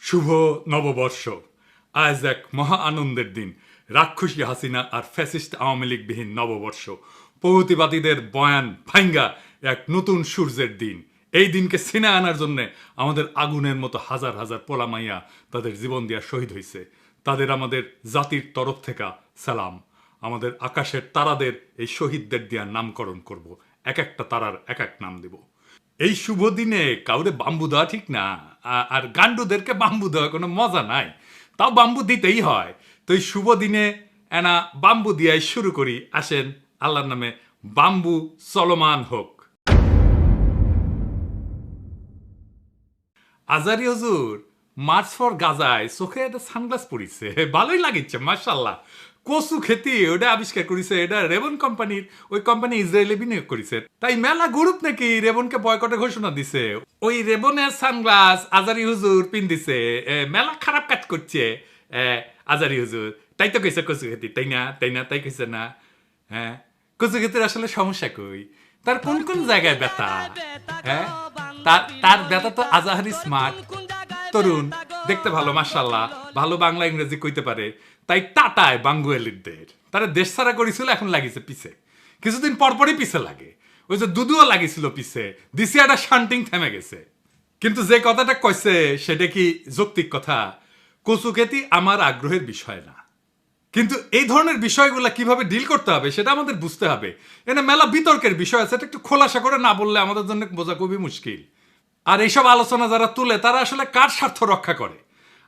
শুভ নববর্ষ। আজ এক মহা আনন্দের দিন। রাক্ষসী হাসিনা আর ফ্যাসিস্ট আওয়ামী লীগবিহীন নববর্ষ। প্রগতিবাদীদের বয়ান ভাঙ্গা এক নতুন সূর্যের দিন। এই দিনকে ছিনে আনার জন্য আমাদের আগুনের মতো হাজার হাজার পোলামাইয়া তাদের জীবন দিয়া শহীদ হয়েছে। তাদের আমাদের জাতির তরফ থেকে সালাম। আমাদের আকাশের তারাদের এই শহীদদের দিয়া নামকরণ করব। এক একটা তারার এক এক নাম দেব। এই শুভ দিনে কাউরে বাম্বু দেওয়া ঠিক না, আর গান্ডুদেরকে বাম্বু দেওয়া কোনো মজা নাই, তাও বাম্বু দিতেই হয়। তো এই শুভ দিনে এনা বাম্বু দিয়ে শুরু করি। আসেন আল্লাহর নামে বাম্বু চলমান হোক। আজারি হুজুর মার্চ ফর গাজায় চোখে একটা সানগ্লাস পরিছে, ভালোই লাগিচ্ছে মাশাল্লাহ। কচু খেতি ওটা আবিষ্কার করেছে, এটা রেবন কোম্পানির, ওই কোম্পানি ইসরায়েলে বিনিয়োগ করেছে। তাই মেলা গ্রুপ নাকি রেবনকে বয়কটের ঘোষণা দিছে। ওই রেবনের সানগ্লাস আজারি হুজুর পিন্দিছে, মেলা খারাপ কাজ করছে আজারি হুজুর। তাই তো কইছে কচু খেতি, তাই না? তাই না? তাই কইছে না? হ্যাঁ, কচু খেতির আসলে সমস্যা কই? তার কোন কোন জায়গায় ব্যথা? হ্যাঁ, তার ব্যথা তো আজাহারি স্মার্ট তরুণ, দেখতে ভালো মাশাল্লাহ, ভালো বাংলা ইংরেজি কইতে পারে। তাই টাটায় বাঙ্গুয়ালিদের তারা দেশ ছাড়া করেছিল, এখন লাগিছে পিছে। কিছুদিন পরপরই পিছে লাগে। ওই যে দুদুও লাগিছিল পিছে, দিছি একটা শান্টিং থেমে গেছে। কিন্তু যে কথাটা কইছে সেটা কি যৌক্তিক কথা? কচু খেতি আমার আগ্রহের বিষয় না, কিন্তু এই ধরনের বিষয়গুলো কিভাবে ডিল করতে হবে সেটা আমাদের বুঝতে হবে। এনে মেলা বিতর্কের বিষয় আছে, এটা একটু খোলাসা করে না বললে আমাদের জন্য বোঝা খুবই মুশকিল। আর এইসব আলোচনা যারা তুলে তারা আসলে কার স্বার্থ রক্ষা করে,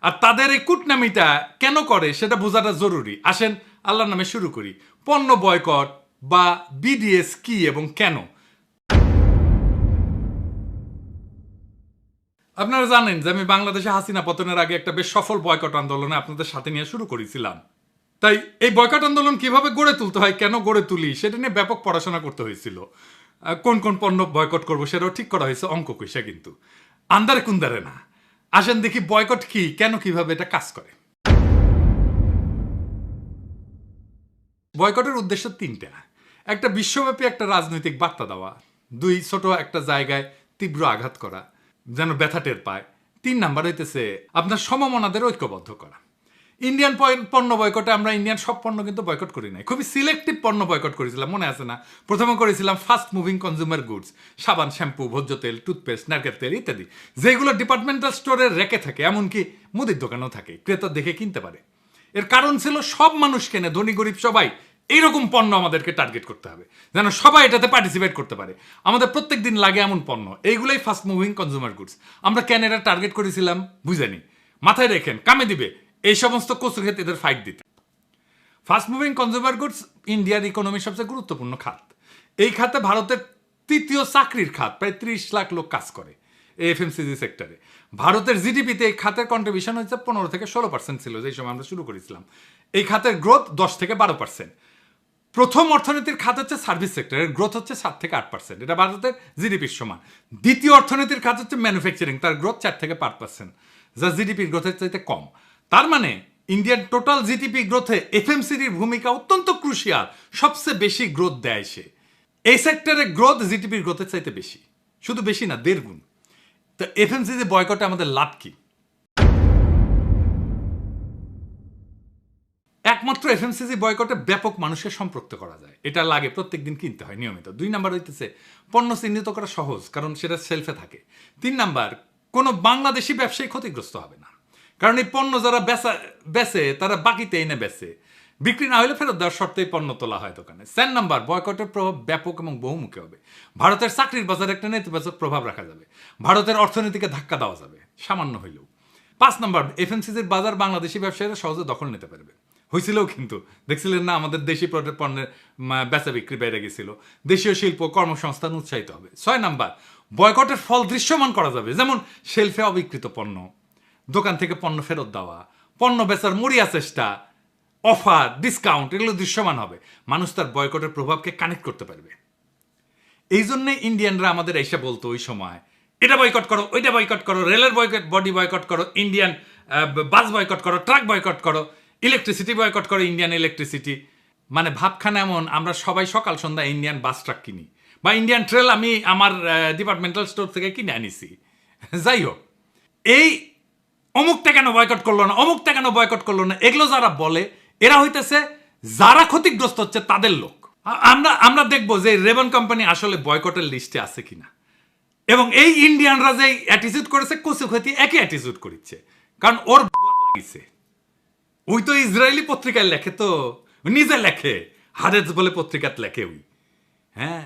আর তাদের এই কুটনামিটা কেন করে সেটা বোঝাটা জরুরি। আসেন আল্লাহর নামে শুরু করি। পণ্য বয়কট বা বিডিএস কি এবং কেন? আপনারা জানেন যে আমি বাংলাদেশে হাসিনা পতনের আগে একটা বেশ সফল বয়কট আন্দোলনে আপনাদের সাথে নিয়ে শুরু করেছিলাম। তাই এই বয়কট আন্দোলন কিভাবে গড়ে তুলতে হয়, কেন গড়ে তুলি, সেটা নিয়ে ব্যাপক পড়াশোনা করতে হয়েছিল। কোন কোন পণ্য বয়কট করবো সেটাও ঠিক করা হয়েছে, অঙ্ক কইসা কিন্তু আন্দারে কুন্দারে না। আসেন দেখি বয়কট কি, কেন, কিভাবে এটা কাজ করে। বয়কটের উদ্দেশ্য তিনটা। একটা, বিশ্বব্যাপী একটা রাজনৈতিক বার্তা দেওয়া। দুই, ছোট একটা জায়গায় তীব্র আঘাত করা, যেন ব্যথা টের পায়। তিন নাম্বার হইতেছে আপনার সমমনাদের ঐক্যবদ্ধ করা। ইন্ডিয়ান পণ্য বয়কটে আমরা ইন্ডিয়ান সব পণ্য কিন্তু বয়কট করি নাই, খুবই সিলেক্টিভ পণ্য বয়কট করেছিলাম, মনে আছে না? প্রথমে করেছিলাম ফাস্ট মুভিং কনজিউমার গুডস, সাবান, শ্যাম্পু, ভোজ্য তেল, টুথপেস্ট, নারকেল তেল ইত্যাদি, যেগুলো ডিপার্টমেন্টাল স্টোরে রেখে থাকে, এমনকি মুদির দোকানেও থাকে, ক্রেতা দেখে কিনতে পারে। এর কারণ ছিল সব মানুষ কেনে, ধনী গরিব সবাই এইরকম পণ্য আমাদেরকে টার্গেট করতে হবে, যেন সবাই এটাতে পার্টিসিপেট করতে পারে। আমাদের প্রত্যেক দিন লাগে এমন পণ্য, এইগুলোই ফাস্ট মুভিং কনজিউমার গুডস। আমরা কেন এটা টার্গেট করেছিলাম বুঝেনি, মাথায় রেখেন, কামে দিবে এই সমস্ত কচু খেতে এদের ফাইট দিতে। ফাস্ট মুভিং কনজিউমার গুডস ইন্ডিয়ার ইকোনমির সবচেয়ে গুরুত্বপূর্ণ খাত। এই খাতে ভারতের তৃতীয় চাকরির খাত, প্রায় 30 লাখ লোক কাজ করে এফএমসিজি সেক্টরে। ভারতের জিডিপিতে এই খাতের কন্ট্রিবিউশন হচ্ছে 15 থেকে 16% ছিল যেই সময় আমরা শুরু করেছিলাম। এই খাতের গ্রোথ 10 থেকে 12%। প্রথম অর্থনীতির খাত হচ্ছে সার্ভিস সেক্টরের গ্রোথ হচ্ছে 7 থেকে 8%, এটা ভারতের জিডিপির সমান। দ্বিতীয় অর্থনীতির খাত হচ্ছে ম্যানুফ্যাকচারিং, তার গ্রোথ 4 থেকে 5%, যা জিডিপির গ্রোথের চাইতে কম। তার মানে ইন্ডিয়ান টোটাল জিডিপি গ্রোথে এফএমসিডির ভূমিকা অত্যন্ত ক্রুশিয়াল, সবচেয়ে বেশি গ্রোথ দেয় সে। এই সেক্টরে গ্রোথ জিডিপির গ্রোথের চাইতে বেশি, শুধু বেশি না, 1.5 গুণ। তো এফএমসিজি বয়কটে আমাদের লাভ কি? একমাত্র এফএমসিজি বয়কটে ব্যাপক মানুষকে সম্পৃক্ত করা যায়, এটা লাগে প্রত্যেকদিন কিনতে হয় নিয়মিত। 2 নাম্বার হইতেছে পণ্য চিহ্নিত করা সহজ, কারণ সেটা সেলফে থাকে। 3 নাম্বার, কোনো বাংলাদেশি ব্যবসায়ী ক্ষতিগ্রস্ত হবে না, কারণ এই পণ্য যারা বেচে তারা বাকিতে এনে বেচে, বিক্রি না হলে ফেরত দেওয়ার শর্তেই পণ্য তোলা হয় দোকানে। 4 নাম্বার, বয়কটের প্রভাব ব্যাপক এবং বহুমুখী হবে। ভারতের চাকরির বাজারে একটা নেতিবাচক প্রভাব রাখা যাবে, ভারতের অর্থনীতিকে ধাক্কা দেওয়া যাবে সামান্য হইলেও। 5 নাম্বার, এফএমসিজির বাজার বাংলাদেশি ব্যবসায়ীরা সহজে দখল নিতে পারবে। হয়েছিলও কিন্তু, দেখছিলেন না আমাদের দেশি পণ্যের বেচা বিক্রি বেড়ে গেছিল, দেশীয় শিল্প কর্মসংস্থান উৎসাহিত হবে। 6 নাম্বার, বয়কটের ফল দৃশ্যমান করা যাবে, যেমন শেলফে অবিকৃত পণ্য, দোকান থেকে পণ্য ফেরত দেওয়া, পণ্য বেচার মরিয়া চেষ্টা, অফার, ডিসকাউন্ট, এগুলো দৃশ্যমান হবে। মানুষ তার বয়কটের প্রভাবকে কানেক্ট করতে পারবে। এই জন্যে ইন্ডিয়ানরা আমাদের এসে বলতো ওই সময়, এটা বয়কট করো, ওইটা বয়কট করো, রেলের বডি বয়কট করো, ইন্ডিয়ান বাস বয়কট করো, ট্রাক বয়কট করো, ইলেকট্রিসিটি বয়কট করো, ইন্ডিয়ান ইলেকট্রিসিটি। মানে ভাবখানা এমন, আমরা সবাই সকাল সন্ধ্যা ইন্ডিয়ান বাস ট্রাক কিনি, বা ইন্ডিয়ান ট্রেল আমি আমার ডিপার্টমেন্টাল স্টোর থেকে কিনে আনিছি। যাই হোক, এই অমুকটা কেন বয়কট করলো না, অমুকটা কেন বয়কট করলো না, এগুলো যারা বলে এরা হইতেছে যারা ক্ষতিগ্রস্ত হচ্ছে তাদের লোক। আমরা আমরা দেখবো যে রেবন কোম্পানি আসলে বয়কটের লিস্টে আছে কিনা। এবং এই ইন্ডিয়ানরা যে অ্যাটিটিউড করেছে কচু ক্ষতি একই অ্যাটিটিউড করেছে, কারণ ওর লাগিছে। ওই তো ইসরায়েলি পত্রিকায় লেখে, তো নিজে লেখে, হারেজ বলে পত্রিকাত লেখে ওই, হ্যাঁ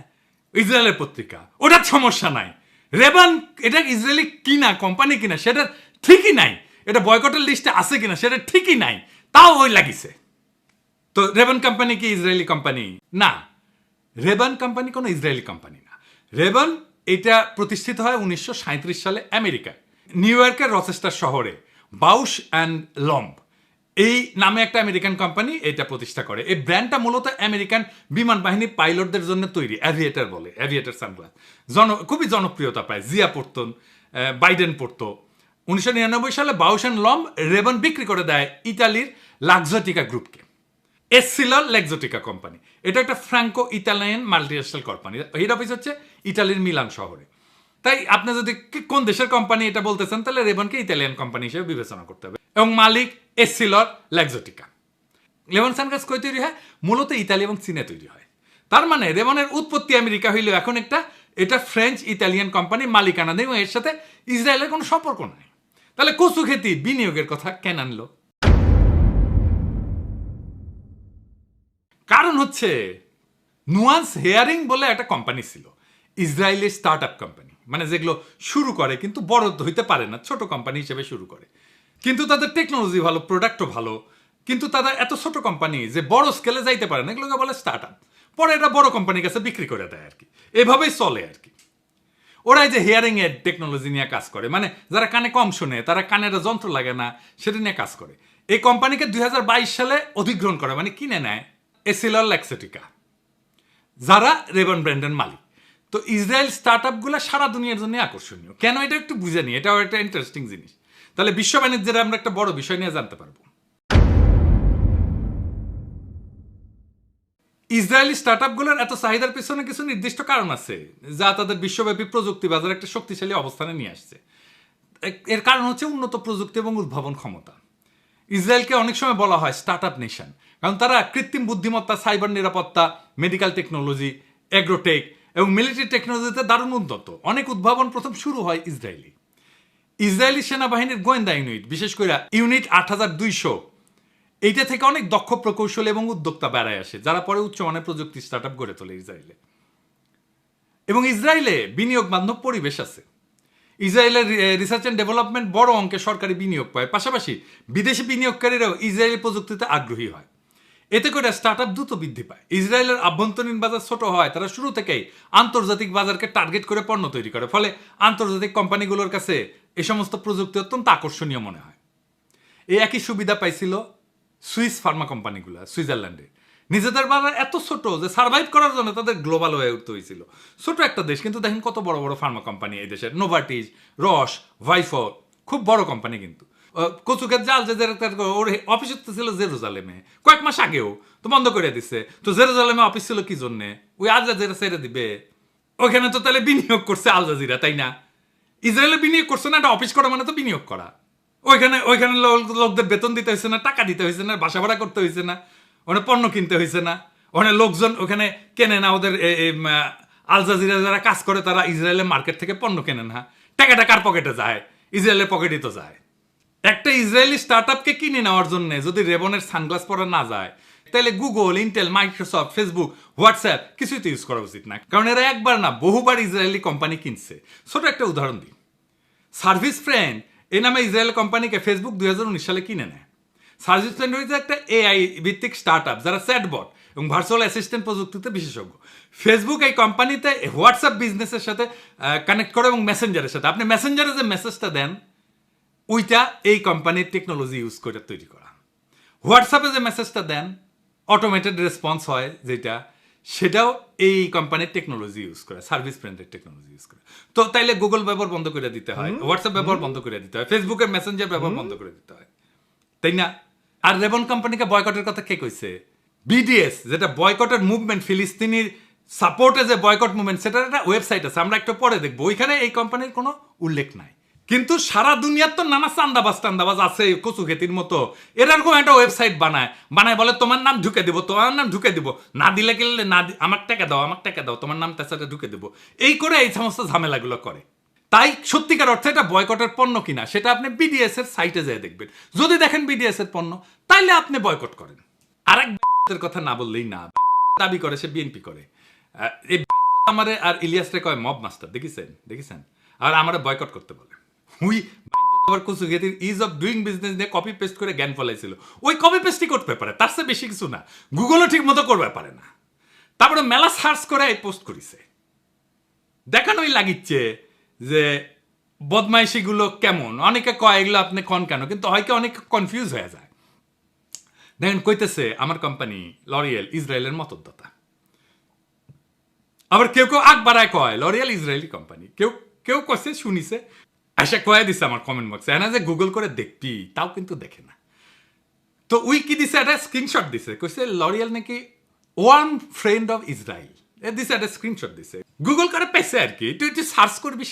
ইসরায়েলের পত্রিকা, ওটার সমস্যা নাই। রেবান এটা ইসরায়েলি কিনা কোম্পানি কিনা সেটা ঠিকই নাই, এটা বয়কটের লিস্টে আছে কিনা সেটা ঠিকই নাই, তাও ওই লাগিছে। তো রেবান কোম্পানি কি ইসরায়েলি কোম্পানি? না, রেবান কোম্পানি কোনো ইসরায়েলি কোম্পানি না। রেবান এটা প্রতিষ্ঠিত হয় 1937 সালে আমেরিকায়, নিউ ইয়র্কের রচেস্টার শহরে বাউশ অ্যান্ড লম্ব এই নামে একটা আমেরিকান কোম্পানি এটা প্রতিষ্ঠা করে। এই ব্র্যান্ডটা মূলত আমেরিকান বিমান বাহিনীর পাইলটদের জন্য তৈরি, অ্যাভিয়েটার বলে, অ্যাভিয়েটার সানগ্লাস খুবই জনপ্রিয়তা পায়। জিয়া পড়তো, বাইডেন পড়তো। 1999 সালে বাউশ অ্যান্ড লম্ব রেবান বিক্রি করে দেয় ইতালির লাক্সোটিকা গ্রুপকে। এসসিলর লেক্সোটিকা কোম্পানি এটা একটা Franco Italian multinational company, head office হচ্ছে ইতালির মিলান শহরে। তাই আপনি যদি কোন দেশের কোম্পানি এটা বলতেছেন তাহলে রেবনকে ইতালিয়ান কোম্পানি হিসেবে বিবেচনা করতে হবে। এবং মালিক এসসিলর লেক্সোটিকা। রেবন সানগ্লাস কই তৈরি হয়? মূলত ইতালি এবং চীনে তৈরি হয়। তার মানে রেবনের উৎপত্তি আমেরিকা হইলেও এখন এটা ফ্রেঞ্চ ইতালিয়ান কোম্পানি মালিকানা দেয় এবং এর সাথে ইসরায়েলের কোনো সম্পর্ক নাই। তাহলে কচু খেতি বিনিয়োগের কথা কেন আনলো? কারণ হচ্ছে নুয়ান্স হেয়ারিং বলে একটা কোম্পানি ছিল, ইসরায়েলি স্টার্ট আপ কোম্পানি, মানে যেগুলো শুরু করে কিন্তু বড় হইতে পারে না, ছোট কোম্পানি হিসেবে শুরু করে, কিন্তু তাদের টেকনোলজি ভালো, প্রোডাক্টও ভালো, কিন্তু তাদের এত ছোট কোম্পানি যে বড় স্কেলে যাইতে পারে না, এগুলোকে বলে স্টার্ট আপ। পরে এটা বড় কোম্পানির কাছে বিক্রি করে দেয় আর কি, এভাবেই চলে আর কি। ওরা এই যে হেয়ারিং এর টেকনোলজি নিয়ে কাজ করে, মানে যারা কানে কম শোনে, তারা কানের যন্ত্র লাগে না, সেটা নিয়ে কাজ করে। এই কোম্পানিকে 2022 সালে অধিগ্রহণ করে, মানে কিনে নেয় এসিলর লেক্সোটিকা, যারা রেবন ব্র্যান্ডের মালিক। তো ইসরায়েল স্টার্ট আপগুলো সারা দুনিয়ার জন্য আকর্ষণীয় কেন, এটা একটু বুঝে নিই, এটাও একটা ইন্টারেস্টিং জিনিস। তাহলে বিশ্ব বাণিজ্যের আমরা একটা বড় বিষয় নিয়ে জানতে পারবো। ইসরায়েলি স্টার্ট আপগুলোর এত চাহিদার পিছনে কিছু নির্দিষ্ট কারণ আছে, যা তাদের বিশ্বব্যাপী প্রযুক্তি বাজারে একটা শক্তিশালী অবস্থানে নিয়ে আসছে। এর কারণ হচ্ছে উন্নত প্রযুক্তি এবং উদ্ভাবন ক্ষমতা। ইসরায়েলকে অনেক সময় বলা হয় স্টার্ট আপ নেশন, কারণ তারা কৃত্রিম বুদ্ধিমত্তা, সাইবার নিরাপত্তা, মেডিকেল টেকনোলজি, এগ্রোটেক এবং মিলিটারি টেকনোলজিতে দারুণ উন্নত। অনেক উদ্ভাবন প্রথম শুরু হয় ইসরায়েলি সেনাবাহিনীর গোয়েন্দা ইউনিট, বিশেষ করে ইউনিট 8200, এইটা থেকে অনেক দক্ষ প্রকৌশলী এবং উদ্যোক্তা বেড়ায় আসে, যারা পরে উচ্চমানের প্রযুক্তি স্টার্ট আপ গড়ে তোলে ইসরায়েলে। এবং ইসরায়েলে বিনিয়োগ বান্ধব পরিবেশ আছে। ইসরায়েলের রিসার্চ অ্যান্ড ডেভেলপমেন্ট বড় অঙ্কের সরকারি বিনিয়োগ পায়, পাশাপাশি বিদেশি বিনিয়োগকারীরাও ইসরায়েলি প্রযুক্তিতে আগ্রহী হয়। এতে করে স্টার্ট আপ দ্রুত বৃদ্ধি পায়। ইসরায়েলের আভ্যন্তরীণ বাজার ছোট হয়, তারা শুরু থেকেই আন্তর্জাতিক বাজারকে টার্গেট করে পণ্য তৈরি করে, ফলে আন্তর্জাতিক কোম্পানিগুলোর কাছে এই সমস্ত প্রযুক্তি অত্যন্ত আকর্ষণীয় মনে হয়। এই একই সুবিধা পাইছিল সুইস ফার্মা কোম্পানিগুলো সুইজারল্যান্ডে। নিজেদের বাজার এত ছোট যে সার্ভাইভ করার জন্য তাদের গ্লোবাল হয়ে উঠতে হয়েছিল। ছোট একটা দেশ, কিন্তু দেখেন কত বড় বড় ফার্মা কোম্পানি এই দেশের, নোভার্টিস, রস, ভাইফর, খুব বড় কোম্পানি। কিন্তু কচুকের জাল যে ওর অফিস ছিল জেরুজালেমে, কয়েক মাস আগেও তো বন্ধ করে দিছে। তো জেরুজালেমে অফিস ছিল কি জন্যে? ওই আল জাজিরা ছেড়ে দিবে। ওইখানে তো তাহলে বিনিয়োগ করছে আল জাজিরা, তাই না? ইসরায়েলে বিনিয়োগ করছে না, একটা অফিস করা মানে তো বিনিয়োগ করা। ওইখানে লোকদের বেতন দিতে হয়েছে না, টাকা দিতে হয়েছে না, বাসা ভাড়া করতে হয়েছে না, ওখানে পণ্য কিনতে হয়েছে না, ওখানে লোকজন ওখানে কেনে না। ওদের আল জাজিরা যারা কাজ করে তারা ইসরায়েলের মার্কেট থেকে পণ্য কেনে না। টাকাটা কার পকেটে যায়? ইসরায়েলের পকেটই তো যায়। একটা ইসরায়েলি স্টার্ট আপকে কিনে নেওয়ার জন্য যদি রেবনের সানগ্লাস পরা না যায়, তাহলে Google, Intel, Microsoft, Facebook, WhatsApp কিছুই তো ইউজ করা উচিত না, কারণ এরা একবার না বহুবার ইসরায়েলি কোম্পানি কিনছে। ছোট একটা উদাহরণ দিই, সার্ভিস ফ্রেন্ড এই নামে ইসরায়েল কোম্পানিকে ফেসবুক 2019 সালে কিনে নেয়। সার্ভিস ফ্রেন্ড হচ্ছে একটা এআই ভিত্তিক স্টার্ট আপ যারা চ্যাটবট এবং ভার্চুয়াল অ্যাসিস্ট্যান্ট প্রযুক্তিতে বিশেষজ্ঞ। ফেসবুক এই কোম্পানিতে হোয়াটসঅ্যাপ বিজনেসের সাথে কানেক্ট করে এবং মেসেঞ্জারের সাথে। আপনি মেসেঞ্জারে যে মেসেজটা দেন ওইটা এই কোম্পানির টেকনোলজি ইউজ করে তৈরি করা। হোয়াটসঅ্যাপে যে মেসেজটা দেন অটোমেটেড রেসপন্স হয় যেটা, সেটাও এই কোম্পানির টেকনোলজি ইউজ করে, সার্ভিস ফ্রেন্ডের টেকনোলজি ইউজ করে। তো তাইলে গুগল ব্যবহার বন্ধ করে দিতে হয়, হোয়াটসঅ্যাপ ব্যবহার বন্ধ করে দিতে হয়, ফেসবুকের মেসেঞ্জার ব্যবহার বন্ধ করে দিতে হয়, তাই না? আর রেবন কোম্পানিকে বয়কটের কথা কে কইছে? বিডিএস, যেটা বয়কটের মুভমেন্ট, ফিলিস্তিনির সাপোর্টে যে বয়কট মুভমেন্ট, সেটার একটা ওয়েবসাইট আছে, আমরা একটু পরে দেখবো। ওইখানে এই কোম্পানির কোনো উল্লেখ নাই, কিন্তু সারা দুনিয়ার তো নানা চান্দাবাজ আছে কচু খেতির মতো এরকম একটা ওয়েবসাইট বানায় বলে তোমার নাম ঢুকে দিব না দিলে গেলে আমার টাকা দাও তোমার নাম তার সাথে ঢুকে দেবো এই করে এই সমস্ত ঝামেলাগুলো করে। তাই সত্যিকার অর্থে এটা বয়কটের পণ্য কিনা সেটা আপনি বিডিএস এর সাইটে যেয়ে দেখবেন। যদি দেখেন বিডিএস এর পণ্য তাইলে আপনি বয়কট করেন। আরেক কথা না বললেই না, দাবি করে সে বিএনপি করে। এই আমারে আর ইলিয়াস রে কয় মব মাস্টার, দেখেছেন আর আমারে বয়কট করতে বলে। হুই কচু খেতির ইজ অফ ডুইং বিজনেস নিয়ে কপি পেস্ট করে জ্ঞান ফলাইছিল, ওই কপি পেস্টই করতে পারে, তার চেয়ে বেশি কিছু না। গুগলও ঠিক মতো করবে পারে না। তারপরে মেলা সার্চ করে এই পোস্ট করিছে, দেখানোই লাগিচ্ছে যে বদমাইশিগুলো কেমন। অনেকে কয় এগুলো আপনি কন কেন, কিন্তু হয়তো অনেক কনফিউজ হয়ে যায়। দেখেন কইতেছে আমার কোম্পানি লরিয়েল ইসরায়েলের মতদাতা, আবার কেউ আগ বাড়ায় কয় লরিয়েল ইসরায়েলি কোম্পানি, কেউ কছে শুনিছে আশা কয়ে দিছে আমার কমেন্ট বক্সে, না যে গুগল করে দেখবি তাও কিন্তু দেখে না। তো উই কি দিছে একটা স্ক্রিনশট দিছে, কইছে লরিয়েল নাকি ওয়ান ফ্রেন্ড অফ ইসরায়েল, দিছে একটা স্ক্রিনশট দিছে। গুগল করে পেছে আর কি, তুই সার্চ করবি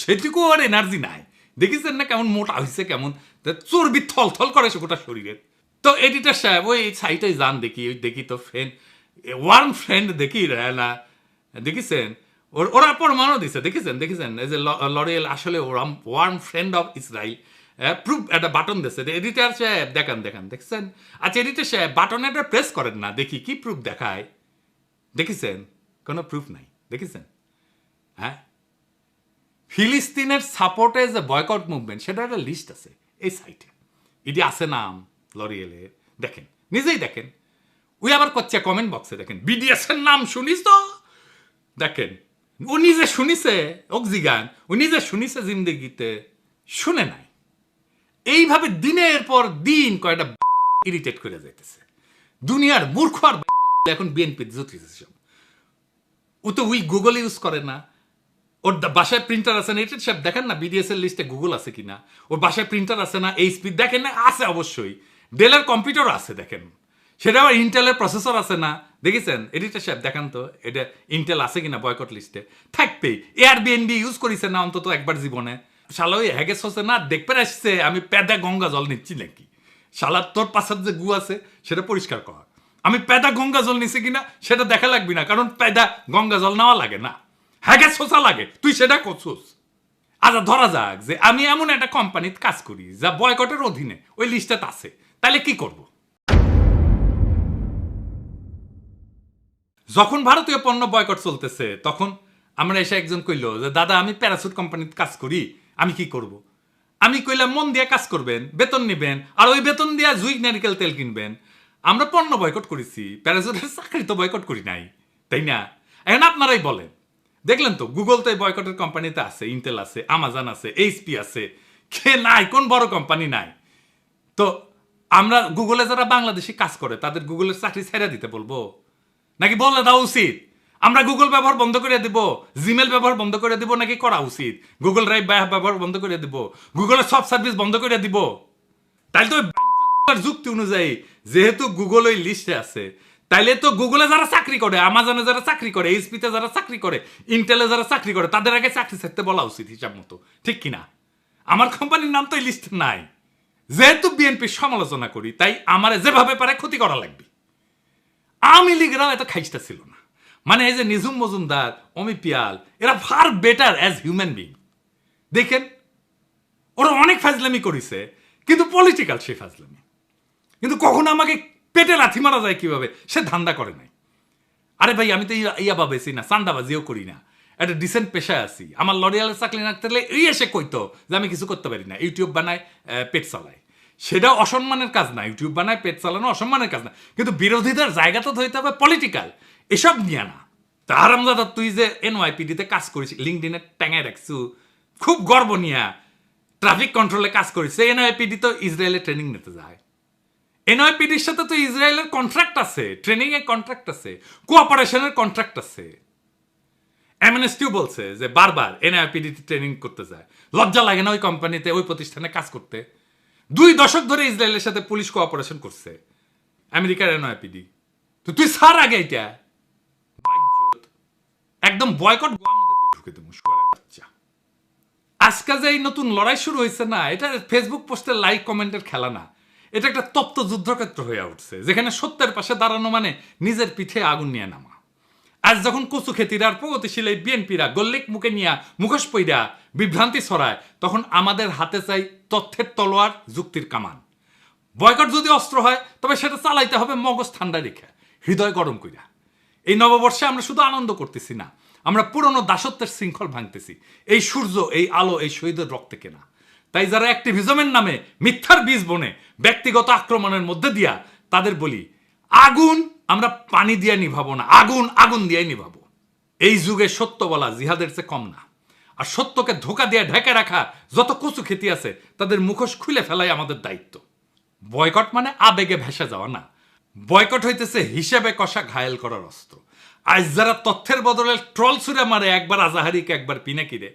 সেটুকু ওর এনার্জি নাই। দেখিছেন না কেমন মোটা হয়েছে, কেমন চর্বি থল করে সে গোটা শরীরের। তো এডিটর সাহেব ওই সাইটে যান দেখি তো ফ্রেন্ড ওয়ান ফ্রেন্ড দেখি না, দেখিছেন ওরা প্রমাণও দিছে, দেখেছেন এই যে লরিয়েল আসলে one friend of Israel proof একটা বাটন দিছে। এডিটর সাহেব দেখছেন। আচ্ছা এডিটর সাহেব বাটনে একটা প্রেস করেন না, দেখি কি প্রুফ দেখায়। দেখেছেন কোনো প্রুফ নাই, দেখেছেন? হ্যাঁ, ফিলিস্তিনের সাপোর্টে যে বয়কট মুভমেন্ট সেটা একটা লিস্ট আছে এই সাইটে, এটি আছে নাম লরিয়েলের, দেখেন নিজেই দেখেন। ওই আবার করছে কমেন্ট বক্সে, দেখেন বিডিএস এর নাম শুনিস তো, দেখেন ও নিজে শুনিছে অক্সিগান, ও নিজে শুনিছে জিন্দেগিতে, শুনে নাই। এইভাবে দিনের পর দিন কয়টা ইরিটেট করে যাইতেছে দুনিয়ার মূর্খ। আর এখন বিএনপি জুতিছে সব। ও তো ওই গুগল ইউজ করে না, ওর বাসায় প্রিন্টার আছে না, এটা সব দেখেন না বিডিএস এর লিস্টে গুগল আছে কিনা। ওর বাসায় প্রিন্টার আছে না, এইচপি দেখেন না, আছে অবশ্যই। ডেলের কম্পিউটার আছে দেখেন, সেটা আবার ইন্টেলের প্রসেসর আছে না, দেখেছেন? এডিটর সাহেব দেখান তো এটা ইন্টেল আছে কিনা বয়কট লিস্টে। থাকবেই। এয়ারবিএনবি ইউজ করেছে না অন্তত একবার জীবনে। শালা ওই হ্যাগেস হচ্ছে না, দেখতে আসছে আমি পেদা গঙ্গা জল নিচ্ছি নাকি। শালার তোর পাশার যে গু আছে সেটা পরিষ্কার কর। আমি পেদা গঙ্গা জল নিছি কিনা সেটা দেখা লাগবি না, কারণ পেদা গঙ্গা জল নেওয়া লাগে না, হ্যাগেস শোষা লাগে, তুই সেটা করছিস। আচ্ছা ধরা যাক যে আমি এমন একটা কোম্পানিতে কাজ করি যা বয়কটের অধীনে ওই লিস্টে আছে, তাহলে কি করব? যখন ভারতীয় পণ্য বয়কট চলতেছে তখন আমরা এসে একজন কইল যে দাদা আমি প্যারাসুট কোম্পানিতে কাজ করি, আমি কি করব? আমি কইলাম মন দিয়ে কাজ করবেন, বেতন নেবেন, আর ওই বেতন দিয়ে জুই নারিকেল তেল কিনবেন। আমরা পণ্য বয়কট করেছি, প্যারাসুটের চাকরি তো বয়কট করি নাই, তাই না? এখন আপনারাই বলেন, দেখলেন তো গুগল তো এই বয়কটের কোম্পানিতে আছে, ইন্টেল আছে, আমাজন আছে, এইচপি আছে, কে নাই? কোন বড় কোম্পানি নাই? তো আমরা গুগলে যারা বাংলাদেশে কাজ করে তাদের গুগলের চাকরি ছেড়ে দিতে বলবো, নাকি বলে দেওয়া উচিত আমরা গুগল ব্যবহার বন্ধ করে দিব, জিমেল ব্যবহার বন্ধ করে দিব, নাকি করা উচিত গুগল ড্রাইভ ব্যবহার বন্ধ করে দিব, গুগলের সব সার্ভিস বন্ধ করে দিব? তাইলে তো যুক্তি অনুযায়ী যেহেতু গুগল ওই লিস্টে আছে, তাইলে তো গুগলে যারা চাকরি করে, আমাজনে যারা চাকরি করে, এইচপিতে যারা চাকরি করে, ইন্টেলে যারা চাকরি করে, তাদের আগে চাকরি ছাড়তে বলা উচিত হিসাব মতো, ঠিক কিনা? আমার কোম্পানির নাম তো এই লিস্টে নাই। যেহেতু বিএনপির সমালোচনা করি তাই আমার যেভাবে পারে ক্ষতি করা লাগবে। আওয়ামী লীগরাও এত খাইস্টা ছিল না, মানে এই যে নিঝুম মজুমদার, অমি পিয়াল, এরা far better as human being. দেখেন ওরা অনেক ফাজলামি করেছে, কিন্তু পলিটিক্যাল সেই ফাজলামি, কিন্তু কখনো আমাকে পেটে লাথি মারা যায় কিভাবে সে ধান্দা করে নাই। আরে ভাই আমি তো ইয়াবা বেশি না, চান্দাবাজিও করি না, একটা ডিসেন্ট পেশায় আছি। আমার লরিয়ালের চাকরি না থাকলে এই এসে কইতো যে আমি কিছু করতে পারি না, ইউটিউব বানায় পেট চালায়, সেটাও অসম্মানের কাজ না। ইউটিউব বানায় পেট চালানো অসম্মানের কাজ না, কিন্তু বিরোধীদের জায়গা তো ধরতে হবে পলিটিক্যাল, এসব নিয়ে না। তা আরামদাদা তুই যে এনওয়াইপিডিতে কাজ করিস, লিঙ্কডিনে ট্যাঙায় রাখছু, খুব গর্ব নিয়া ট্রাফিক কন্ট্রোলে কাজ করিস। এনওয়াইপিডি তো ইসরায়েলে ট্রেনিং নিতে যায়, এনওয়াইপিডির সাথে তো ইসরায়েলের কন্ট্রাক্ট আছে, ট্রেনিং এর কন্ট্রাক্ট আছে, কোঅপারেশনের কন্ট্রাক্ট আছে। এমএনএসটিও বলছে যে বারবার এনআইপিডি ট্রেনিং করতে যায়, লজ্জা লাগে না ওই কোম্পানিতে ওই প্রতিষ্ঠানে কাজ করতে? 2 দশক ধরে ইসরায়েলের সাথে পুলিশ কোঅপারেশন করছে আমেরিকার এনআইপিডি। তো তুই সার আগে এটা একদম বয়কট ঢুকে দেবো বাচ্চা। আজকে যে এই নতুন লড়াই শুরু হয়েছে না, এটা ফেসবুক পোস্টের লাইক কমেন্টের খেলা না, এটা একটা তপ্ত যুদ্ধক্ষেত্র হয়ে উঠছে, যেখানে সত্যের পাশে দাঁড়ানো মানে নিজের পিঠে আগুন নিয়ে নামা। আজ যখন কচু খেতির আর প্রগতিশীল এই বিএনপিরা গল্লিক মুখে নিয়া মুখোশ পইরা বিভ্রান্তি ছড়ায়, তখন আমাদের হাতে চাই তথ্যের তলোয়ার, যুক্তির কামান। বয়কট যদি অস্ত্র হয়, তবে সেটা চালাইতে হবে মগজ ঠান্ডা রেখে, হৃদয় গরম কইরা। এই নববর্ষে আমরা শুধু আনন্দ করতেছি না, আমরা পুরনো দাসত্বের শৃঙ্খল ভাঙতেছি। এই সূর্য, এই আলো, এই শহীদের রক্তে কেনা। তাই যারা অ্যাক্টিভিজমের নামে মিথ্যার বীজ বনে ব্যক্তিগত আক্রমণের মধ্যে দিয়া, তাদের বলি, আগুন আমরা পানি দিয়ে নিভাবো না, আগুন আগুন দিয়ে নিভাবো। এই যুগে সত্য বলা জিহাদের চেয়ে কম না। আর সত্যকে ধোকা দিয়ে ঢেকে রাখা যত কচু খেতি আছে, তাদের মুখোশ খুলে ফেলাই আমাদের দায়িত্ব। বয়কট মানে আবেগে ভেসে যাওয়া না, বয়কট হইতেছে হিসেবে কষা ঘায়েল করার অস্ত্র। আজ যারা তথ্যের বদলে ট্রল ছুড়ে মারে, একবার আজাহারিকে একবার পিনাকিরে,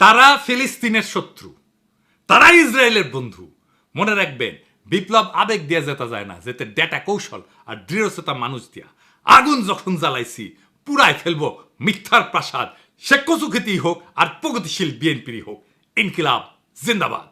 তারা ফিলিস্তিনের শত্রু, তারা ইসরায়েলের বন্ধু। মনে রাখবেন, বিপ্লব আবেগ দিয়ে যেতে যায় না, যেতে ডেটা, কৌশল আর দৃঢ়চেতা মানুষ দিয়া। আগুন যখন জ্বালাইছি, পুরাই ফেলবো মিথ্যার প্রাসাদ, সে কচু খেতেই হোক আর প্রগতিশীল বিএনপিরই হোক। ইনকিলাব জিন্দাবাদ।